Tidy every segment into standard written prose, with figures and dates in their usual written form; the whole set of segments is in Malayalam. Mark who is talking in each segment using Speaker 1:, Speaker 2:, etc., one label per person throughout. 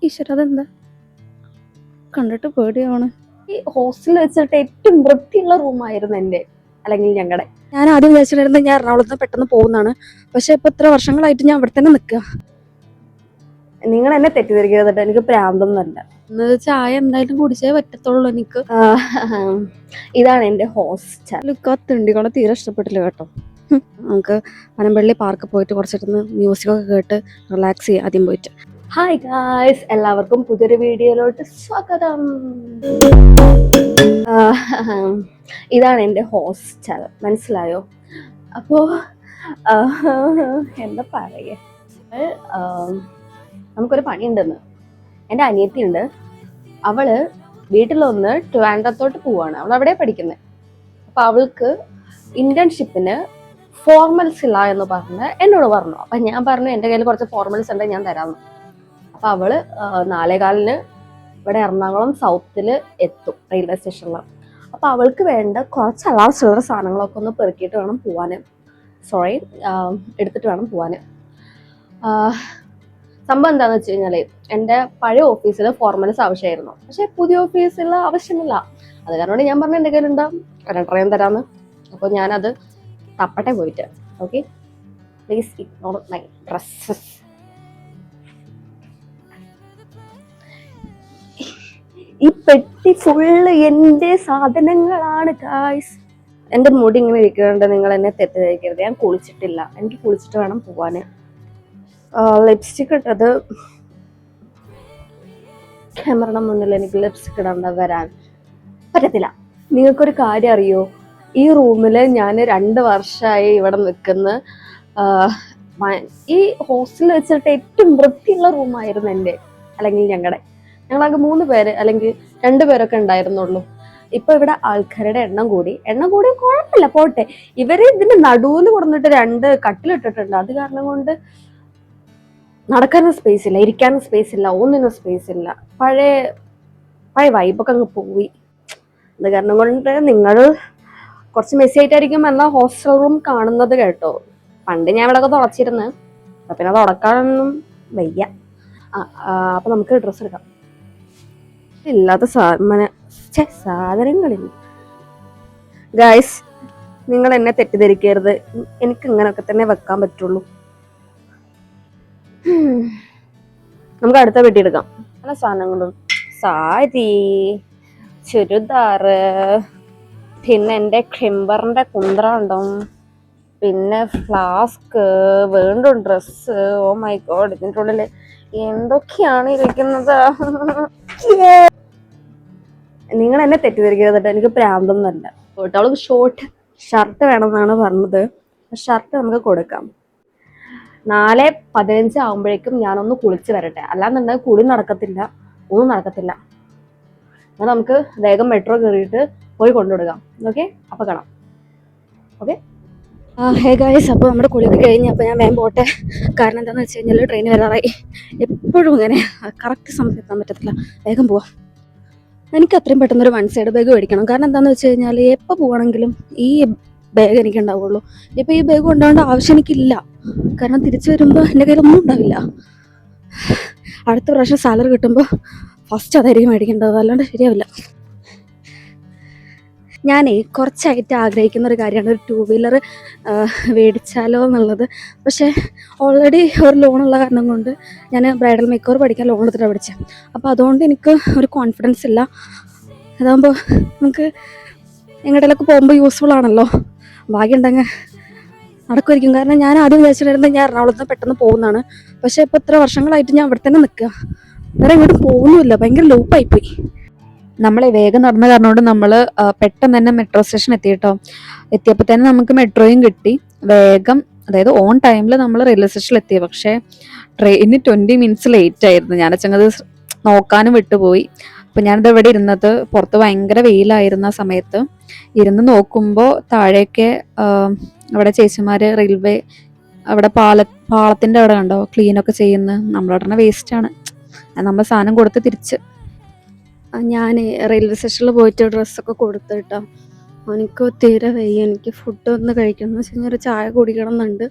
Speaker 1: ഈശ്വര അതെന്താ കണ്ടിട്ട് പേടിയാണ്.
Speaker 2: ഈ ഹോസ്റ്റലിൽ വെച്ചിട്ട് ഏറ്റവും വൃത്തിയുള്ള റൂമായിരുന്നു എൻ്റെ, അല്ലെങ്കിൽ ഞങ്ങളുടെ.
Speaker 1: ഞാൻ ആദ്യം വിചാരിച്ചിട്ടുണ്ടായിരുന്നു ഞാൻ എറണാകുളത്ത് പെട്ടെന്ന് പോകുന്നതാണ്. പക്ഷെ ഇപ്പൊ ഇത്ര വർഷങ്ങളായിട്ട് ഞാൻ അവിടെ തന്നെ നിൽക്കുക.
Speaker 2: നിങ്ങൾ എന്നെ തെറ്റിദ്ധരിക്കരുത്, എനിക്ക് പ്രാന്തൊന്നുമല്ല.
Speaker 1: എന്നത് ചായ എന്തായാലും കുടിച്ചേ പറ്റത്തുള്ളൂ എനിക്ക്.
Speaker 2: ഇതാണ് എൻ്റെ ഹോസ്റ്റൽ.
Speaker 1: ലുക്കാ തിണ്ടികളെ തീരെ ഇഷ്ടപ്പെട്ടില്ല കേട്ടോ. നമുക്ക് പനമ്പള്ളി പാർക്ക് പോയിട്ട് കുറച്ചിരുന്ന് മ്യൂസിക്കൊക്കെ കേട്ട് റിലാക്സ് ചെയ്യാം ആദ്യം പോയിട്ട്.
Speaker 2: ഹായ് ഗായ്സ്, എല്ലാവർക്കും പുതിയൊരു വീഡിയോയിലോട്ട് സ്വാഗതം. ഇതാണ് എൻ്റെ ഹോസ്റ്റൽ, മനസ്സിലായോ? അപ്പോൾ എന്താ പറയുക, നമുക്കൊരു പണിയുണ്ടെന്ന്. എൻ്റെ അനിയത്തിയുണ്ട്, അവള് വീട്ടിലൊന്ന് ട്രിവാൻഡ്രത്തോട്ട് പോവാണ്. അവൾ അവിടെ പഠിക്കുന്നത്. അപ്പോൾ അവൾക്ക് ഇന്റേൺഷിപ്പിന് ഫോർമൽസ് ഇല്ല എന്ന് പറഞ്ഞ് എന്നോട് പറഞ്ഞു. അപ്പം ഞാൻ പറഞ്ഞു എൻ്റെ കയ്യിൽ കുറച്ച് ഫോർമൽസ് ഉണ്ടെങ്കിൽ ഞാൻ തരാമെന്ന്. അപ്പം അവള് 4:15 ഇവിടെ എറണാകുളം സൗത്തിൽ എത്തും, റെയിൽവേ സ്റ്റേഷനിൽ. അപ്പം അവൾക്ക് വേണ്ട കുറച്ച് ചില്ലറ സാധനങ്ങളൊക്കെ ഒന്ന് പെറുക്കിയിട്ട് വേണം പോവാൻ. എടുത്തിട്ട് വേണം പോവാൻ. സംഭവം എന്താണെന്ന് വെച്ച് കഴിഞ്ഞാൽ, എൻ്റെ പഴയ ഓഫീസിൽ ഫോർമൽസ് ആവശ്യമായിരുന്നു. പക്ഷേ പുതിയ ഓഫീസിൽ ആവശ്യമില്ല. അത് കാരണം ഞാൻ പറഞ്ഞു എൻ്റെ കയ്യിലുണ്ടാവും, 2 തരാമെന്ന്. അപ്പോൾ ഞാനത് തപ്പട്ടെ പോയിട്ട്. Okay, please ignore my dresses. ഈ പെട്ടി ഫുള്ള് എൻ്റെ സാധനങ്ങളാണ് ഗായ്സ്. എൻ്റെ മുടി ഇങ്ങനെ ഇരിക്കുന്നുണ്ട്, നിങ്ങൾ എന്നെ തെറ്റിദ്ധരിക്കരുത്. ഞാൻ കുളിച്ചിട്ടില്ല, എനിക്ക് കുളിച്ചിട്ട് വേണം പോവാൻ. ലിപ്സ്റ്റിക് ഇട്ടത് ക്യാമറയുടെ മുന്നിൽ എനിക്ക് ലിപ്സ്റ്റിക് ഇടാണ്ട് വരാൻ പറ്റത്തില്ല. നിങ്ങൾക്കൊരു കാര്യം അറിയോ, ഈ റൂമിൽ ഞാൻ 2 വർഷമായി ഇവിടെ നിൽക്കുന്ന. ഈ ഹോസ്റ്റലിൽ വെച്ചിട്ട് ഏറ്റവും വൃത്തിയുള്ള റൂമായിരുന്നു എൻ്റെ, അല്ലെങ്കിൽ ഞങ്ങളുടെ. ഞങ്ങളാകെ 3 പേര് അല്ലെങ്കിൽ 2 പേരൊക്കെ ഉണ്ടായിരുന്നുള്ളൂ. ഇപ്പൊ ഇവിടെ ആൾക്കാരുടെ എണ്ണം കൂടി കുഴപ്പമില്ല, പോട്ടെ. ഇവര് ഇതിന്റെ നടുവിൽ കൊടുത്തിട്ട് 2 കട്ടിലിട്ടിട്ടുണ്ട്. അത് കാരണം കൊണ്ട് നടക്കാനും സ്പേസ് ഇല്ല, ഇരിക്കാനും സ്പേസ് ഇല്ല, ഒന്നിനും സ്പേസ് ഇല്ല. പഴയ വൈബൊക്കെ അങ്ങ് പോയി. അത് കാരണം കൊണ്ട് നിങ്ങൾ കുറച്ച് മെസ്സി ആയിട്ടായിരിക്കും എന്നാ ഹോസ്റ്റൽ റൂം കാണുന്നത് കേട്ടോ. പണ്ട് ഞാൻ ഇവിടെ ഒക്കെ തുളച്ചിരുന്ന്, പിന്നെ തുടക്കാനൊന്നും വയ്യ. അപ്പൊ നമുക്ക് ഡ്രസ്സ് എടുക്കാം. ഇല്ലാത്ത സാധനങ്ങളില്ല ഗായ്സ്. നിങ്ങൾ എന്നെ തെറ്റിദ്ധരിക്കരുത്, എനിക്ക് ഇങ്ങനെയൊക്കെ തന്നെ വെക്കാൻ പറ്റുള്ളൂ. നമുക്ക് അടുത്ത പെട്ടി എടുക്കാം. പല സാധനങ്ങളും, സാരി, ചുരിദാറ്, പിന്നെ എൻ്റെ ക്രിംബറിന്റെ കുന്ത്ര ഉണ്ടാവും, പിന്നെ ഫ്ലാസ്ക്, വീണ്ടും ഡ്രസ്സ്. ഓ മൈ ഗോഡ്, ഇതിൻ്റെ ഉള്ളില് എന്തൊക്കെയാണ് ഇരിക്കുന്നത്. നിങ്ങൾ എന്നെ തെറ്റിദ്ധരിക്കരുത്, എനിക്ക് പ്രാന്തൊന്നുമല്ല കേട്ടോ. അവൾക്ക് ഷോർട്ട് ഷർട്ട് വേണമെന്നാണ് പറഞ്ഞത്. ഷർട്ട് നമുക്ക് കൊടുക്കാം. 4:15 ആകുമ്പോഴേക്കും ഞാനൊന്ന് കുളിച്ച് വരട്ടെ, അല്ലാന്നുണ്ടെങ്കിൽ കുളി നടക്കത്തില്ല, ഒന്നും നടക്കത്തില്ല. എന്നാൽ നമുക്ക് വേഗം മെട്രോ കയറിയിട്ട് പോയി കൊണ്ടുവിടുക. ഓക്കെ, അപ്പൊ കാണാം. ഓക്കെ.
Speaker 1: ഹേ ഗായ്സ്, അപ്പോൾ നമ്മുടെ കുളിയൊക്കെ കഴിഞ്ഞ് അപ്പോൾ ഞാൻ വേഗം പോട്ടെ. കാരണം എന്താണെന്ന് വെച്ച് കഴിഞ്ഞാൽ ട്രെയിൻ വരാറായി. എപ്പോഴും ഇങ്ങനെ കറക്റ്റ് സമയത്ത് എത്താൻ പറ്റത്തില്ല. വേഗം പോവാം. എനിക്ക് അത്രയും പെട്ടെന്നൊരു 1 സൈഡ് ബാഗ് മേടിക്കണം. കാരണം എന്താണെന്ന് വെച്ച് കഴിഞ്ഞാൽ എപ്പോൾ പോവാണെങ്കിലും ഈ ബാഗ് എനിക്ക് ഉണ്ടാവുള്ളൂ. ഇപ്പോൾ ഈ ബാഗ് കൊണ്ടുപോകേണ്ട ആവശ്യം എനിക്കില്ല. കാരണം തിരിച്ചു വരുമ്പോൾ എൻ്റെ കയ്യിലൊന്നും ഉണ്ടാവില്ല. അടുത്ത പ്രാവശ്യം സാലറി കിട്ടുമ്പോൾ ഫസ്റ്റ് അതായിരിക്കും മേടിക്കേണ്ടത്, അല്ലാണ്ട് ശരിയാവില്ല. ഞാനേ കുറച്ചായിട്ട് ആഗ്രഹിക്കുന്ന ഒരു കാര്യമാണ് ഒരു 2 വീലർ മേടിച്ചാലോ എന്നുള്ളത്. പക്ഷേ ഓൾറെഡി ഒരു ലോണുള്ള കാരണം കൊണ്ട് ഞാൻ ബ്രൈഡൽ മേക്കോർ പഠിക്കാൻ ലോൺ എടുത്തിട്ടാണ് പഠിച്ചത്. അപ്പോൾ അതുകൊണ്ട് എനിക്ക് ഒരു കോൺഫിഡൻസ് ഇല്ല. അതാകുമ്പോൾ നമുക്ക് എങ്ങോട്ടേലൊക്കെ പോകുമ്പോൾ യൂസ്ഫുൾ ആണല്ലോ. ഭാഗ്യം ഉണ്ടെങ്കിൽ നടക്കുമായിരിക്കും. കാരണം ഞാൻ ആദ്യം വിചാരിച്ചിട്ടുണ്ടായിരുന്നു ഞാൻ എറണാകുളത്ത് പെട്ടെന്ന് പോകുന്നതാണ്. പക്ഷേ ഇപ്പോൾ ഇത്ര വർഷങ്ങളായിട്ട് ഞാൻ അവിടെ തന്നെ നിൽക്കുക, വേറെ എങ്ങോട്ടും പോകുന്നുമില്ല. ഭയങ്കര ലൂപ്പായിപ്പോയി. നമ്മളെ വേഗം നടന്ന കാരണം കൊണ്ട് നമ്മൾ പെട്ടെന്ന് തന്നെ മെട്രോ സ്റ്റേഷൻ എത്തിയിട്ടോ. എത്തിയപ്പോൾ തന്നെ നമുക്ക് മെട്രോയും കിട്ടി വേഗം. അതായത് ഓൺ ടൈമിൽ നമ്മൾ റെയിൽവേ സ്റ്റേഷനിൽ എത്തിയ. പക്ഷേ ട്രെയിന് 20 മിനിറ്റ്സ് ലേറ്റ് ആയിരുന്നു. ഞാനച്ചങ്ങത് നോക്കാനും വിട്ടുപോയി. അപ്പം ഞാനിത് ഇവിടെ ഇരുന്നത്, പുറത്ത് ഭയങ്കര വെയിലായിരുന്ന സമയത്ത് ഇരുന്ന് നോക്കുമ്പോൾ താഴേക്ക് അവിടെ ചേച്ചിമാർ റെയിൽവേ അവിടെ പാളത്തിൻ്റെ അവിടെ കണ്ടോ ക്ലീനൊക്കെ ചെയ്യുന്ന. നമ്മളവിടെ വേസ്റ്റാണ്. നമ്മൾ സാധനം കൊടുത്ത് തിരിച്ച് ഞാൻ റെയിൽവേ സ്റ്റേഷനിൽ പോയിട്ട് ഡ്രസ്സൊക്കെ കൊടുത്തിട്ടോ. എനിക്ക് തീരെ വയ്യ, എനിക്ക് ഫുഡ് ഒന്ന് കഴിക്കണം എന്ന് വെച്ച് കഴിഞ്ഞാൽ ഒരു ചായ കുടിക്കണം എന്നുണ്ട്.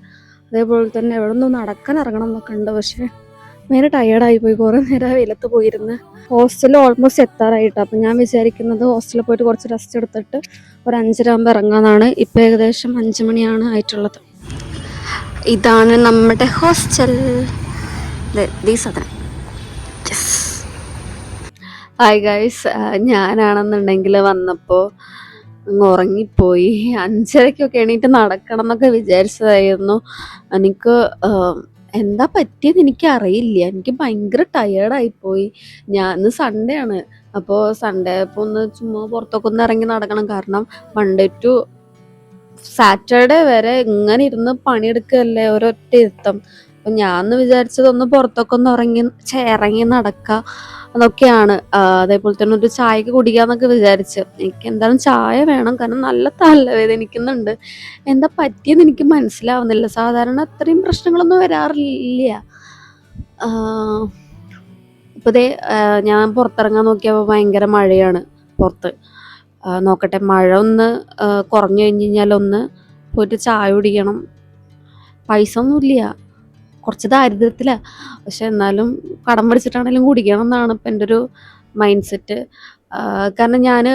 Speaker 1: അതേപോലെ തന്നെ എവിടെ നിന്ന് നടക്കാൻ ഇറങ്ങണം എന്നൊക്കെ ഉണ്ട്. പക്ഷേ ഭയങ്കര ടയേർഡായി പോയി. കുറേ നേരം വെയിലത്ത് പോയിരുന്ന്. ഹോസ്റ്റലിൽ ഓൾമോസ്റ്റ് എത്താറായിട്ട്. അപ്പം ഞാൻ വിചാരിക്കുന്നത് ഹോസ്റ്റലിൽ പോയിട്ട് കുറച്ച് റെസ്റ്റ് എടുത്തിട്ട് ഒരു 5:30 ആകുമ്പോൾ ഇറങ്ങാമെന്നാണ്. ഇപ്പം ഏകദേശം 5 മണിയാണ് ആയിട്ടുള്ളത്. ഇതാണ് നമ്മുടെ ഹോസ്റ്റൽ. ഈ സാധനം. ഹായ് ഗൈസ്, ഞാനാണെന്നുണ്ടെങ്കിൽ വന്നപ്പോൾ അങ്ങ് ഉറങ്ങിപ്പോയി. 5:30 എണീറ്റ് നടക്കണം എന്നൊക്കെ വിചാരിച്ചതായിരുന്നു. എനിക്ക് എന്താ പറ്റിയെന്ന് എനിക്കറിയില്ല. എനിക്ക് ഭയങ്കര ടയേർഡായിപ്പോയി. ഇന്ന് സൺഡേ ആണ്. അപ്പോൾ സൺഡേ അപ്പോൾ ഒന്ന് ചുമ്മാ പുറത്തൊക്കെ ഒന്ന് ഇറങ്ങി നടക്കണം. കാരണം മൺഡേ ടു സാറ്റർഡേ വരെ ഇങ്ങനെ ഇരുന്ന് പണിയെടുക്കുകയല്ലേ ഒരൊറ്റ ഇരുത്തം. അപ്പം ഞാൻ വിചാരിച്ചത് ഒന്ന് പുറത്തൊക്കെ ഒന്ന് ഇറങ്ങി നടക്കുക അതൊക്കെയാണ്. അതേപോലെ തന്നെ ഒരു ചായക്ക് കുടിക്കാന്നൊക്കെ വിചാരിച്ച്. എനിക്ക് എന്തായാലും ചായ വേണം, കാരണം നല്ല തലവേദനിക്കുന്നുണ്ട്. എന്താ പറ്റിയെന്ന് എനിക്ക് മനസ്സിലാവുന്നില്ല. സാധാരണ അത്രയും പ്രശ്നങ്ങളൊന്നും വരാറില്ല. ഇപ്പോൾ ദേ ഞാൻ പുറത്തിറങ്ങാൻ നോക്കിയപ്പോൾ ഭയങ്കര മഴയാണ് പുറത്ത്. നോക്കട്ടെ, മഴ ഒന്ന് കുറഞ്ഞു കഴിഞ്ഞ് കഴിഞ്ഞാലൊന്ന് പോയിട്ട് ചായ കുടിക്കണം. പൈസ ഒന്നുമില്ല, കുറച്ച് ദാരിദ്ര്യത്തിലാണ്. പക്ഷെ എന്നാലും കടം പിടിച്ചിട്ടാണെങ്കിലും കുടിക്കണം എന്നാണ് ഇപ്പം എൻ്റെ ഒരു മൈൻഡ് സെറ്റ്. കാരണം ഞാൻ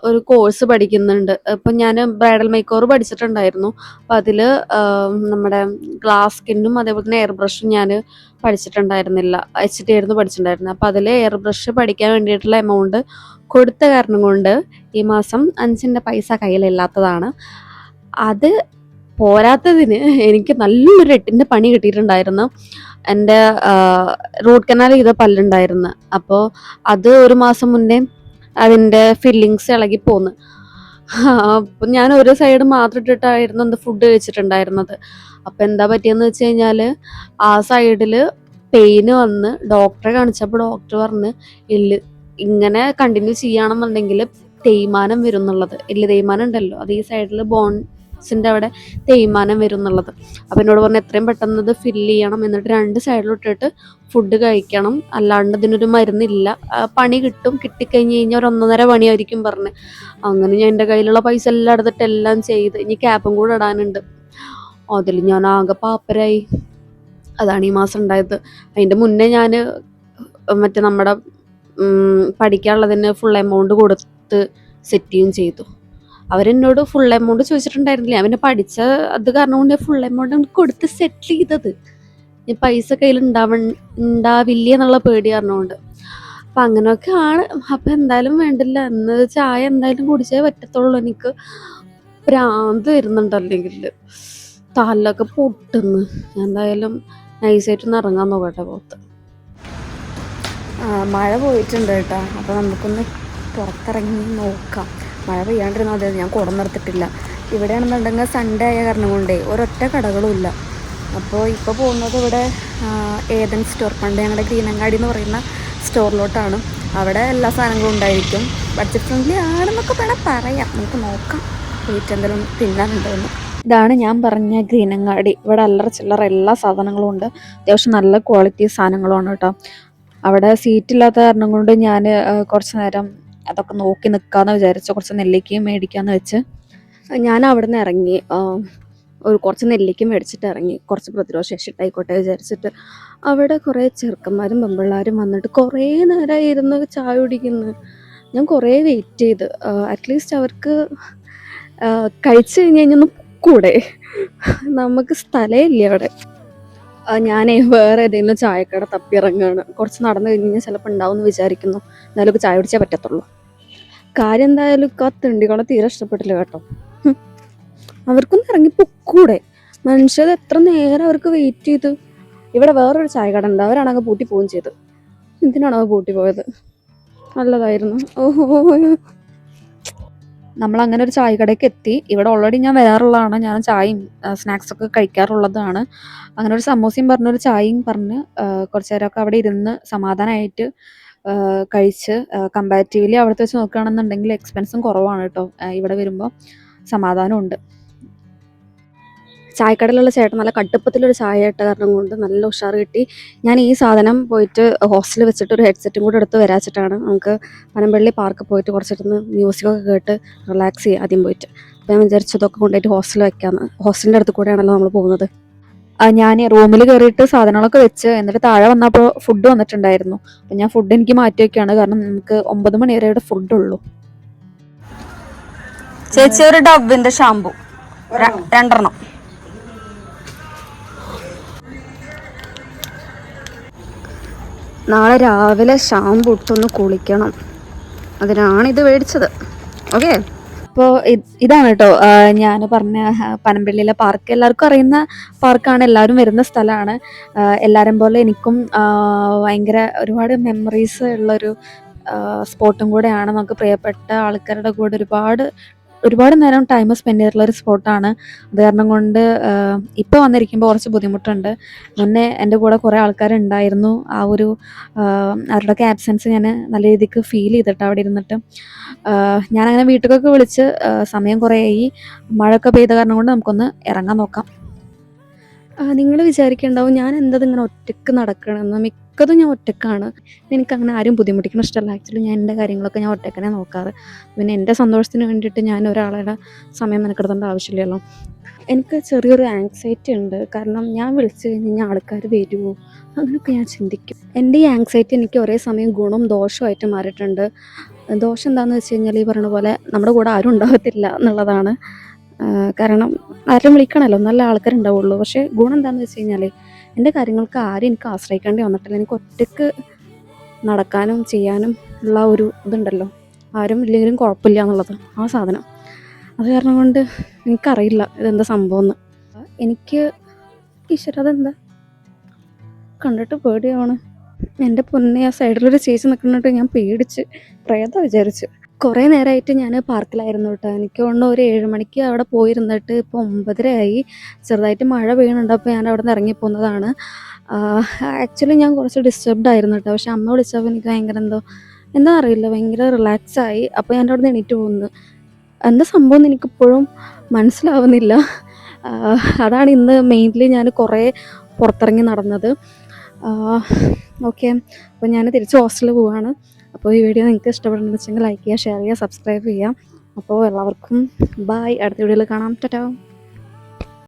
Speaker 1: ഒരു കോഴ്സ് പഠിക്കുന്നുണ്ട്. ഇപ്പം ഞാൻ ബ്രൈഡൽ മേക്ക് ഓവർ പഠിച്ചിട്ടുണ്ടായിരുന്നു. അപ്പം അതിൽ നമ്മുടെ ഗ്ലാസ് സ്കിന്നും അതേപോലെ തന്നെ എയർ ബ്രഷും ഞാൻ പഠിച്ചിട്ടുണ്ടായിരുന്നില്ല. HT ആയിരുന്നു പഠിച്ചിട്ടുണ്ടായിരുന്നത്. അപ്പം അതിൽ എയർ ബ്രഷ് പഠിക്കാൻ വേണ്ടിയിട്ടുള്ള എമൗണ്ട് കൊടുത്ത കാരണം കൊണ്ട് ഈ മാസം 5ൻ്റെ പൈസ കയ്യിലില്ലാത്തതാണ്. അത് പോരാത്തതിന് എനിക്ക് നല്ലൊരു 8ൻ്റെ പണി കിട്ടിയിട്ടുണ്ടായിരുന്നു. എൻ്റെ റൂട്ട് കനാൽ ചെയ്ത പല്ലുണ്ടായിരുന്നു. അപ്പോൾ അത് ഒരു മാസം മുന്നേ അതിൻ്റെ ഫില്ലിങ്സ് ഇളകി പോന്ന്. അപ്പം ഞാൻ ഒരു സൈഡ് മാത്രം ഇട്ടിട്ടായിരുന്നു ഫുഡ് കഴിച്ചിട്ടുണ്ടായിരുന്നത്. അപ്പം എന്താ പറ്റിയെന്ന് വെച്ച് കഴിഞ്ഞാൽ ആ സൈഡിൽ പെയിന് വന്ന് ഡോക്ടറെ കാണിച്ചപ്പോൾ ഡോക്ടർ പറഞ്ഞ് ഇങ്ങനെ കണ്ടിന്യൂ ചെയ്യുകയാണെന്നുണ്ടെങ്കിൽ തേയ്മാനം വരും എന്നുള്ളത്. തേയ്മാനം ഉണ്ടല്ലോ, അത് ഈ സൈഡിൽ ബോൺസിൻ്റെ അവിടെ തേയ്മാനം വരും എന്നുള്ളത്. അപ്പം എന്നോട് പറഞ്ഞ് എത്രയും പെട്ടെന്ന് ഇത് ഫില്ല് ചെയ്യണം, എന്നിട്ട് 2 സൈഡിലിട്ടിട്ട് ഫുഡ് കഴിക്കണം, അല്ലാണ്ട് ഇതിനൊരു മരുന്നില്ല, പണി കിട്ടും, കിട്ടിക്കഴിഞ്ഞ് കഴിഞ്ഞാൽ ഒരു 1.5 പണിയായിരിക്കും പറഞ്ഞ്. അങ്ങനെ ഞാൻ എൻ്റെ കയ്യിലുള്ള പൈസ എല്ലാം എടുത്തിട്ട് എല്ലാം ചെയ്ത്. ഇനി ക്യാപ്പും കൂടെ ഇടാനുണ്ട്. അതിൽ ഞാൻ ആകെ പാപ്പരായി. അതാണ് ഈ മാസം ഉണ്ടായത്. അതിൻ്റെ മുന്നേ ഞാൻ മറ്റേ നമ്മുടെ പഠിക്കാനുള്ളതിന് ഫുൾ എമൗണ്ട് കൊടുത്ത് സെറ്റ് ചെയ്യുകയും ചെയ്തു. അവരെന്നോട് ഫുൾ എമൗണ്ട് ചോദിച്ചിട്ടുണ്ടായിരുന്നില്ല. അവനെ പഠിച്ച അത് കാരണം കൊണ്ട് ഫുൾ എമൗണ്ട് കൊടുത്ത് സെറ്റിൽ ചെയ്തത്. പൈസ കയ്യിൽ ഉണ്ടാവില്ല എന്നുള്ള പേടി കാരണമുണ്ട്. അപ്പം അങ്ങനെയൊക്കെ ആണ്. അപ്പം എന്തായാലും വേണ്ടില്ല, ഇന്ന് ചായ എന്തായാലും കുടിച്ചേ പറ്റത്തുള്ളൂ. എനിക്ക് ഭ്രാന്ത് വരുന്നുണ്ട്, അല്ലെങ്കിൽ തലൊക്കെ പൊട്ടുന്നു. എന്തായാലും നൈസായിട്ടൊന്ന് ഇറങ്ങാൻ നോക്കട്ടെ പുറത്ത്. മഴ പോയിട്ടുണ്ട് കേട്ടോ. അപ്പോൾ നമുക്കൊന്ന് പുറത്തിറങ്ങി നോക്കാം. മഴ പെയ്യാണ്ടിരുന്നാൽ മതി. ഞാൻ കുടം നിർത്തിട്ടില്ല. ഇവിടെയാണെന്നുണ്ടെങ്കിൽ സൺഡേ ആയ കാരണം കൊണ്ടേ ഒരൊറ്റ കടകളും ഇല്ല. അപ്പോൾ ഇപ്പോൾ പോകുന്നത് ഇവിടെ ഏതൻ സ്റ്റോർ, പണ്ട് ഞങ്ങളുടെ ഗ്രീനങ്ങാടി എന്ന് പറയുന്ന സ്റ്റോറിലോട്ടാണ്. അവിടെ എല്ലാ സാധനങ്ങളും ഉണ്ടായിരിക്കും. ബഡ്ജറ്റ് ഫ്രണ്ട്ലി ആണെന്നൊക്കെ പറയാം. നമുക്ക് നോക്കാം പോയിട്ട് എന്തെങ്കിലും തിന്നാനുണ്ടോയെന്ന്. ഇതാണ് ഞാൻ പറഞ്ഞ ഗ്രീനങ്ങാടി. ഇവിടെ അല്ലറ ചില്ലറ എല്ലാ സാധനങ്ങളും ഉണ്ട്. അത്യാവശ്യം നല്ല ക്വാളിറ്റി സാധനങ്ങളുമാണ് കേട്ടോ. അവിടെ സീറ്റില്ലാത്ത കാരണം കൊണ്ട് ഞാൻ കുറച്ച് നേരം അതൊക്കെ നോക്കി നിൽക്കാമെന്ന് വിചാരിച്ചു. കുറച്ച് നെല്ലിക്കയും മേടിക്കാമെന്ന് വെച്ച് ഞാൻ അവിടെ നിന്ന് ഇറങ്ങി. കുറച്ച് നെല്ലിക്ക മേടിച്ചിട്ട് ഇറങ്ങി. കുറച്ച് പ്രതിരോധ ശേഷി ആയിക്കോട്ടെ വിചാരിച്ചിട്ട്. അവിടെ കുറേ ചെറുക്കന്മാരും പെമ്പിള്ളാരും വന്നിട്ട് കുറേ നേരമായി ഇരുന്ന് ചായ കുടിക്കുന്നു. ഞാൻ കുറേ വെയിറ്റ് ചെയ്ത്. അറ്റ്ലീസ്റ്റ് അവർക്ക് കഴിച്ചു കഴിഞ്ഞ് കഴിഞ്ഞൊന്ന് കൂടെ, നമുക്ക് സ്ഥലമില്ല അവിടെ. ഞാൻ വേറെ ഏതെങ്കിലും ചായക്കട തപ്പി ഇറങ്ങുകയാണ്. കുറച്ച് നടന്നു കഴിഞ്ഞാൽ ചിലപ്പോൾ ഉണ്ടാവും എന്ന് വിചാരിക്കുന്നു. എന്നാലും ചായ കുടിച്ചേ പറ്റത്തുള്ളൂ. കാര്യം എന്തായാലും ആ തിണ്ടികളെ തീരെ ഇഷ്ടപ്പെട്ടില്ല കേട്ടോ. അവർക്കൊന്ന് ഇറങ്ങി പൊക്കൂടെ. മനുഷ്യർ എത്ര നേരം അവർക്ക് വെയിറ്റ് ചെയ്ത്. ഇവിടെ വേറൊരു ചായക്കട ഉണ്ട്, അവരാണെങ്കിൽ പൂട്ടി പോവുകയും ചെയ്തു. എന്തിനാണോ പൂട്ടി പോയത്? നല്ലതായിരുന്നു. ഓഹോ, നമ്മളങ്ങനെ ഒരു ചായക്കടയ്ക്ക് എത്തി. ഇവിടെ ഓൾറെഡി ഞാൻ വരാറുള്ളതാണ്. ഞാൻ ചായയും സ്നാക്സൊക്കെ കഴിക്കാറുള്ളതാണ്. അങ്ങനെ ഒരു സമോസയും പറഞ്ഞൊരു ചായയും പറഞ്ഞ് കുറച്ച് നേരമൊക്കെ അവിടെ ഇരുന്ന് സമാധാനമായിട്ട് കഴിച്ച്. കമ്പാരിറ്റീവ്ലി അവിടുത്തെ വെച്ച് നോക്കുകയാണെന്നുണ്ടെങ്കിൽ എക്സ്പെൻസും കുറവാണ് കേട്ടോ. ഇവിടെ വരുമ്പോൾ സമാധാനമുണ്ട്. ചായക്കടയിലുള്ള ചേട്ടൻ നല്ല കടുപ്പത്തിലൊരു ചായ ഇട്ട കാരണം കൊണ്ട് നല്ല ഉഷാർ കിട്ടി. ഞാൻ ഈ സാധനം പോയിട്ട് ഹോസ്റ്റലിൽ വെച്ചിട്ട് ഒരു ഹെഡ്സെറ്റും കൂടെ എടുത്ത് വരാച്ചിട്ടാണ്. നമുക്ക് പനമ്പള്ളി പാർക്ക് പോയിട്ട് കുറച്ചിരുന്ന് മ്യൂസിക്കൊക്കെ കേട്ട് റിലാക്സ് ചെയ്യുക ആദ്യം പോയിട്ട്. അപ്പോൾ ഞാൻ വിചാരിച്ചതൊക്കെ കൊണ്ടുപോയിട്ട് ഹോസ്റ്റലിൽ വെക്കാമെന്ന്. ഹോസ്റ്റലിൻ്റെ അടുത്ത് കൂടെയാണല്ലോ നമ്മൾ പോകുന്നത്. ഞാൻ റൂമിൽ കയറിയിട്ട് സാധനങ്ങളൊക്കെ വെച്ച് എന്നിട്ട് താഴെ വന്നപ്പോൾ ഫുഡ് വന്നിട്ടുണ്ടായിരുന്നു. അപ്പം ഞാൻ ഫുഡ് എനിക്ക് മാറ്റി വയ്ക്കുകയാണ്, കാരണം നമുക്ക് 9 മണി വരെ ഇവിടെ ഫുഡുള്ളൂ. ചേച്ചി ഒരു ഡബിന്റെ ഷാമ്പു 2 നാളെ രാവിലെ ഷാമ്പു ഇട്ടൊന്ന് കുളിക്കണം, അതിനാണ് ഇത് മേടിച്ചത്. ഓക്കെ, അപ്പോൾ ഇതാണ് കേട്ടോ ഞാൻ പറഞ്ഞ പനമ്പള്ളിയിലെ പാർക്ക്. എല്ലാവർക്കും അറിയുന്ന പാർക്കാണ്, എല്ലാവരും വരുന്ന സ്ഥലമാണ്. എല്ലാവരും പോലെ എനിക്കും ഭയങ്കര ഒരുപാട് മെമ്മറീസ് ഉള്ളൊരു സ്പോട്ടും കൂടെയാണ്. നമുക്ക് പ്രിയപ്പെട്ട ആൾക്കാരുടെ കൂടെ ഒരുപാട് നേരം ടൈം സ്പെൻഡ് ചെയ്തിട്ടുള്ള ഒരു സ്പോട്ടാണ്. അത് കാരണം കൊണ്ട് ഇപ്പോൾ വന്നിരിക്കുമ്പോൾ കുറച്ച് ബുദ്ധിമുട്ടുണ്ട്. മുന്നേ എൻ്റെ കൂടെ കുറേ ആൾക്കാരുണ്ടായിരുന്നു. ആ ഒരു അവരുടെയൊക്കെ ആബ്സെൻസ് ഞാൻ നല്ല രീതിക്ക് ഫീൽ ചെയ്തിട്ട് അവിടെ ഇരുന്നിട്ട് ഞാനങ്ങനെ വീട്ടിലേക്കൊക്കെ വിളിച്ച് സമയം കുറേ ആയി, മഴയൊക്കെ പെയ്ത കാരണം കൊണ്ട് നമുക്കൊന്ന് ഇറങ്ങാൻ നോക്കാം. നിങ്ങൾ വിചാരിക്കുന്നുണ്ടാവും ഞാൻ ഇങ്ങനെ ഒറ്റയ്ക്ക് നടക്കണമെന്ന്. മിക്കതും ഞാൻ ഒറ്റക്കാണ്. എനിക്കങ്ങനെ ആരും ബുദ്ധിമുട്ടിക്കണം ഇഷ്ടമല്ല. ആക്ച്വലി ഞാൻ എൻ്റെ കാര്യങ്ങളൊക്കെ ഞാൻ ഒറ്റക്കനെ നോക്കാറ്. പിന്നെ എൻ്റെ സന്തോഷത്തിന് വേണ്ടിയിട്ട് ഞാൻ ഒരാളുടെ സമയം മെനക്കെടുത്തേണ്ട ആവശ്യമില്ലല്ലോ. എനിക്ക് ചെറിയൊരു ആങ്സൈറ്റി ഉണ്ട്, കാരണം ഞാൻ വിളിച്ചു കഴിഞ്ഞാൽ ആൾക്കാർ വരുമോ അങ്ങനെയൊക്കെ ഞാൻ ചിന്തിക്കും. എൻ്റെ ഈ ആങ്സൈറ്റി എനിക്ക് ഒരേ സമയം ഗുണം ദോഷമായിട്ട് മാറിയിട്ടുണ്ട്. ദോഷം എന്താണെന്ന് വെച്ച് കഴിഞ്ഞാൽ ഈ പറഞ്ഞ പോലെ നമ്മുടെ കൂടെ ആരും ഉണ്ടാകത്തില്ല എന്നുള്ളതാണ്. കാരണം ആരും വിളിക്കണമല്ലോ, നല്ല ആൾക്കാരുണ്ടാവുള്ളൂ. പക്ഷേ ഗുണം എന്താണെന്ന് വെച്ച് കഴിഞ്ഞാൽ എൻ്റെ കാര്യങ്ങൾക്ക് ആരും എനിക്ക് ആശ്രയിക്കേണ്ടി വന്നിട്ടില്ല. എനിക്ക് ഒറ്റയ്ക്ക് നടക്കാനും ചെയ്യാനും ഉള്ള ഒരു ഇതുണ്ടല്ലോ, ആരും ഇല്ലെങ്കിലും കുഴപ്പമില്ല എന്നുള്ളത്, ആ സാധനം. അത് കാരണം കൊണ്ട് എനിക്കറിയില്ല ഇതെന്താ സംഭവം എന്ന്. എനിക്ക് ഈശ്വര അതെന്താ കണ്ടിട്ട് പേടിയാണ്. എൻ്റെ പൊന്നെ, ആ സൈഡിലൊരു ചേച്ചി നിൽക്കുന്നിട്ട് ഞാൻ പേടിച്ച് പ്രേതം വിചാരിച്ചു. കുറേ നേരമായിട്ട് ഞാൻ പാർക്കിലായിരുന്നു കേട്ടോ. എനിക്ക് തോന്നുന്നു ഒരു 7 മണിക്ക് അവിടെ പോയിരുന്നിട്ട് ഇപ്പോൾ 9:30 ആയി. ചെറുതായിട്ട് മഴ പെയ്യുന്നുണ്ട്, അപ്പോൾ ഞാൻ അവിടെ നിന്ന് ഇറങ്ങിപ്പോകുന്നതാണ്. ആക്ച്വലി ഞാൻ കുറച്ച് ഡിസ്റ്റർബ്ഡ് ആയിരുന്നു കേട്ടോ. പക്ഷെ അമ്മ വിളിച്ചപ്പോൾ എനിക്ക് ഭയങ്കര എന്താ അറിയില്ല, ഭയങ്കര റിലാക്സായി. അപ്പോൾ ഞാൻ അവിടെ നിന്ന് എണീറ്റ് പോകുന്നു. എന്താ സംഭവം എന്ന് എനിക്കിപ്പോഴും മനസ്സിലാവുന്നില്ല. അതാണ് ഇന്ന് മെയിൻലി ഞാൻ കുറേ പുറത്തിറങ്ങി നടന്നത്. ഓക്കെ, അപ്പോൾ ഞാൻ തിരിച്ച് ഹോസ്റ്റലിൽ പോവുകയാണ്. അപ്പോൾ ഈ വീഡിയോ നിങ്ങൾക്ക് ഇഷ്ടപ്പെടുന്നുണ്ടെന്ന് വെച്ചെങ്കിൽ ലൈക്ക് ചെയ്യുക, ഷെയർ ചെയ്യുക, സബ്സ്ക്രൈബ് ചെയ്യുക. അപ്പോൾ എല്ലാവർക്കും ബൈ, അടുത്ത വീഡിയോയിൽ കാണാം. ടാറ്റാ.